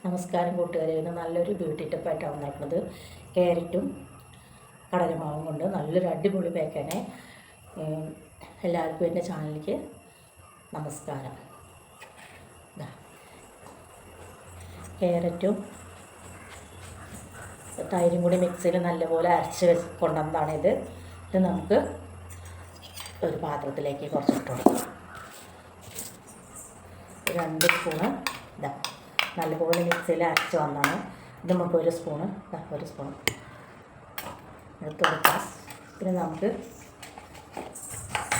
നമസ്കാരം കൂട്ടുകാരെ. ഇന്ന് നല്ലൊരു ബ്യൂട്ടി ടിപ്പായിട്ടാണ് വന്നേക്കുന്നത്. ക്യാരറ്റും കടലമാവും കൊണ്ട് നല്ലൊരു അടിപൊളി പാക്കാണ്. എല്ലാവർക്കും എൻ്റെ ചാനലിലേക്ക് നമസ്കാരം. ക്യാരറ്റും തൈരും കൂടി മിക്സിയിൽ നല്ലപോലെ അരച്ച് കൊണ്ടുവന്നതാണിത്. ഇത് നമുക്ക് ഒരു പാത്രത്തിലേക്ക് കുറച്ചിട്ട് കൊടുക്കാം. 2 സ്പൂണ് നല്ലപോലെ മിക്സിയിൽ അരച്ച് വന്നാണ്. ഇത് നമുക്ക് ഒരു സ്പൂൺ എടുത്ത് കൊടുക്കാം. പിന്നെ നമുക്ക്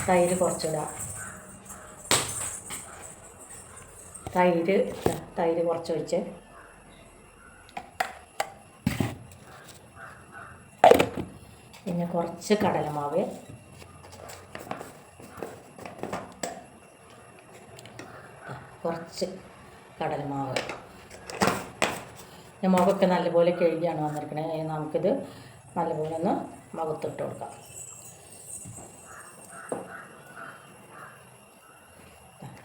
തൈര് കുറച്ചിടാം. തൈര് കുറച്ച് ഒഴിച്ച് പിന്നെ കുറച്ച് കടലമാവ്, ഞാൻ മുഖമൊക്കെ നല്ലപോലെ കഴുകിയാണ് വന്നിരിക്കണേ. നമുക്കിത് നല്ലപോലെ ഒന്ന് മുഖത്തിട്ട് കൊടുക്കാം.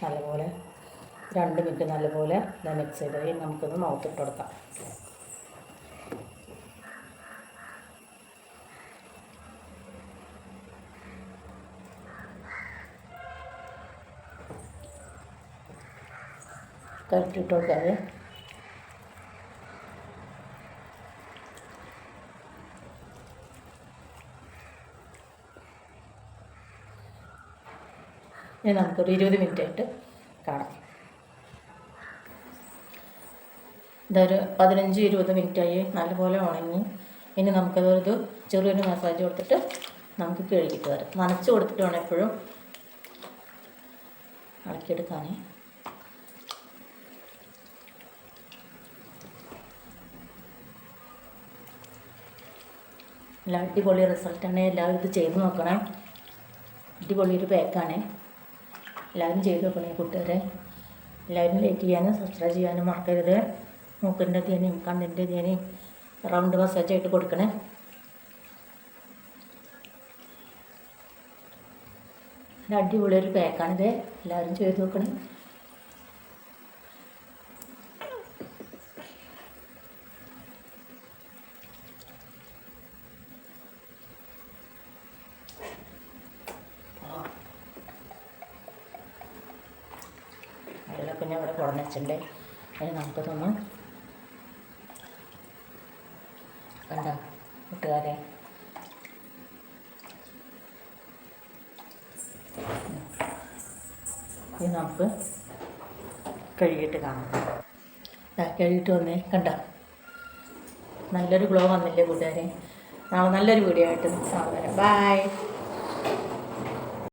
നല്ലപോലെ 2 മിനിറ്റ് നല്ലപോലെ മിക്സ് ചെയ്ത് നമുക്കിത് മുഖത്തിട്ട് കൊടുക്കാം. കറക്റ്റിട്ട് കൊടുക്കാതെ ഇനി നമുക്കൊരു 20 മിനിറ്റ് ആയിട്ട് കാണാം. ഇതൊരു 15-20 മിനിറ്റായി നല്ലപോലെ ഉണങ്ങി. ഇനി നമുക്കതൊരു ചെറിയൊരു മസാജ് കൊടുത്തിട്ട് നമുക്ക് കഴുകിയിട്ട് വരാം. നനച്ച് കൊടുത്തിട്ട് വേണം എപ്പോഴും ഇളക്കിയെടുക്കാനേ. നല്ല അടിപൊളി റിസൾട്ടാണ്. എല്ലാവരും ഇത് ചെയ്ത് നോക്കണം. അടിപൊളി ഒരു പാക്കാണ്. എല്ലാവരും ചെയ്ത് നോക്കണേ കൂട്ടുകാരെ. എല്ലാവരും ലൈക്ക് ചെയ്യാനും സബ്സ്ക്രൈബ് ചെയ്യാനും മറക്കരുത്. മൂക്കിൻ്റെ തേനയും കണ്ണിൻ്റെ തേനയും റൗണ്ട് മസാജായിട്ട് കൊടുക്കണേ. ഒരു അടിപൊളി ഒരു പാക്കാണിത്. എല്ലാവരും ചെയ്ത് നോക്കണേ. അതിലൊക്കെ ഞാൻ ഇവിടെ കുടഞ്ഞ് വെച്ചിട്ടുണ്ട്. അതിന് നമുക്കതൊന്ന് കണ്ട കൂട്ടുകാരെ. ഇത് നമുക്ക് കഴുകിയിട്ട് കാണാം. കഴുകിയിട്ട് വന്നേ കണ്ട നല്ലൊരു ഗ്ലോ വന്നില്ലേ കൂട്ടുകാരെ. നാളെ നല്ലൊരു വീഡിയോ ആയിട്ട് സാധനം. ബൈ.